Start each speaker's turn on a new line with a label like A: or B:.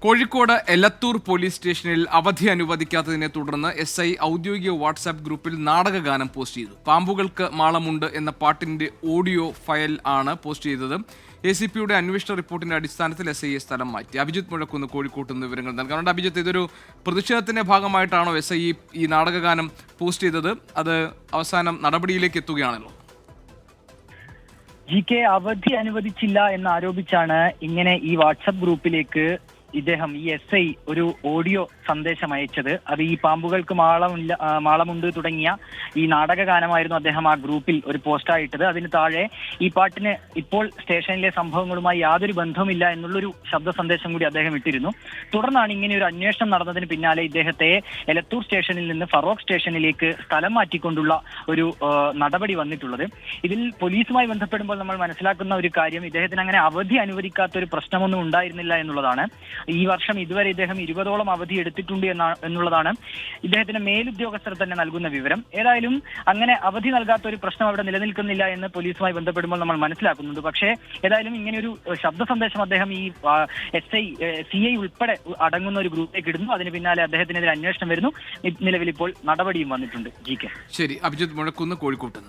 A: Kozhikode Elathur police സ്റ്റേഷനിൽ അവധി അനുവദിക്കാത്തതിനെ തുടർന്ന് SI ഔദ്യോഗിക വാട്സാപ്പ് ഗ്രൂപ്പിൽ നാടകഗാനം പോസ്റ്റ് ചെയ്തു. പാമ്പുകൾക്ക് മാളമുണ്ട് എന്ന പാട്ടിന്റെ ഓഡിയോ ഫയൽ ആണ് പോസ്റ്റ് ചെയ്തത്. ACPയുടെ അന്വേഷണ റിപ്പോർട്ടിന്റെ അടിസ്ഥാനത്തിൽ SIയെ സ്ഥലം മാറ്റി. അഭിജിത്ത് മുഴക്കുന്ന് കോഴിക്കോട്ട് നിന്ന് വിവരങ്ങൾ നൽകാറുണ്ട്. അഭിജിത്ത്, ഇതൊരു പ്രതിഷേധത്തിന്റെ ഭാഗമായിട്ടാണോ SI ഈ നാടകഗാനം പോസ്റ്റ് ചെയ്തത്? അത് അവസാനം നടപടിയിലേക്ക് എത്തുകയാണല്ലോ.
B: GK അവധി അനുവദിച്ചില്ല എന്നാരോപിച്ചാണ് ഇങ്ങനെ ഈ വാട്സപ്പ് ഗ്രൂപ്പിലേക്ക് ഇദ്ദേഹം ഈ SI ഒരു ഓഡിയോ സന്ദേശം അയച്ചത്. അത് ഈ പാമ്പുകൾക്ക് മാളമുണ്ട് തുടങ്ങിയ ഈ നാടകഗാനമായിരുന്നു അദ്ദേഹം ആ ഗ്രൂപ്പിൽ ഒരു പോസ്റ്റായിട്ടത്. അതിന് താഴെ ഈ പാട്ടിന് ഇപ്പോൾ സ്റ്റേഷനിലെ സംഭവങ്ങളുമായി യാതൊരു ബന്ധവുമില്ല എന്നുള്ളൊരു ശബ്ദ സന്ദേശം കൂടി അദ്ദേഹം ഇട്ടിരുന്നു. തുടർന്നാണ് ഇങ്ങനെ ഒരു അന്വേഷണം നടന്നതിന് പിന്നാലെ ഇദ്ദേഹത്തെ എലത്തൂർ സ്റ്റേഷനിൽ നിന്ന് ഫറോക്ക് സ്റ്റേഷനിലേക്ക് സ്ഥലം മാറ്റിക്കൊണ്ടുള്ള ഒരു നടപടി വന്നിട്ടുള്ളത്. ഇതിൽ പോലീസുമായി ബന്ധപ്പെടുമ്പോൾ നമ്മൾ മനസ്സിലാക്കുന്ന ഒരു കാര്യം, ഇദ്ദേഹത്തിന് അങ്ങനെ അവധി അനുവദിക്കാത്ത ഒരു പ്രശ്നമൊന്നും ഉണ്ടായിരുന്നില്ല എന്നുള്ളതാണ്. ഈ വർഷം ഇതുവരെ ഇദ്ദേഹം 20ഓളം അവധി എടുത്തിട്ടുണ്ട് എന്നുള്ളതാണ് ഇദ്ദേഹത്തിന്റെ മേലുദ്യോഗസ്ഥർ തന്നെ നൽകുന്ന വിവരം. ഏതായാലും അങ്ങനെ അവധി നൽകാത്ത ഒരു പ്രശ്നം അവിടെ നിലനിൽക്കുന്നില്ല എന്ന് പോലീസുമായി ബന്ധപ്പെടുമ്പോൾ നമ്മൾ മനസ്സിലാക്കുന്നുണ്ട്. പക്ഷേ ഏതായാലും ഇങ്ങനെയൊരു ശബ്ദ സന്ദേശം അദ്ദേഹം ഈ CI ഉൾപ്പെടെ അടങ്ങുന്ന ഒരു ഗ്രൂപ്പിലേക്ക് ഇടുന്നു. അതിന് പിന്നാലെ അദ്ദേഹത്തിനെതിരെ അന്വേഷണം വരുന്നു. നിലവിൽ ഇപ്പോൾ നടപടിയും വന്നിട്ടുണ്ട്. GK.
A: ശരി, അഭിജിത്ത് മുഴക്കുന്ന് കോഴിക്കോട്ട്.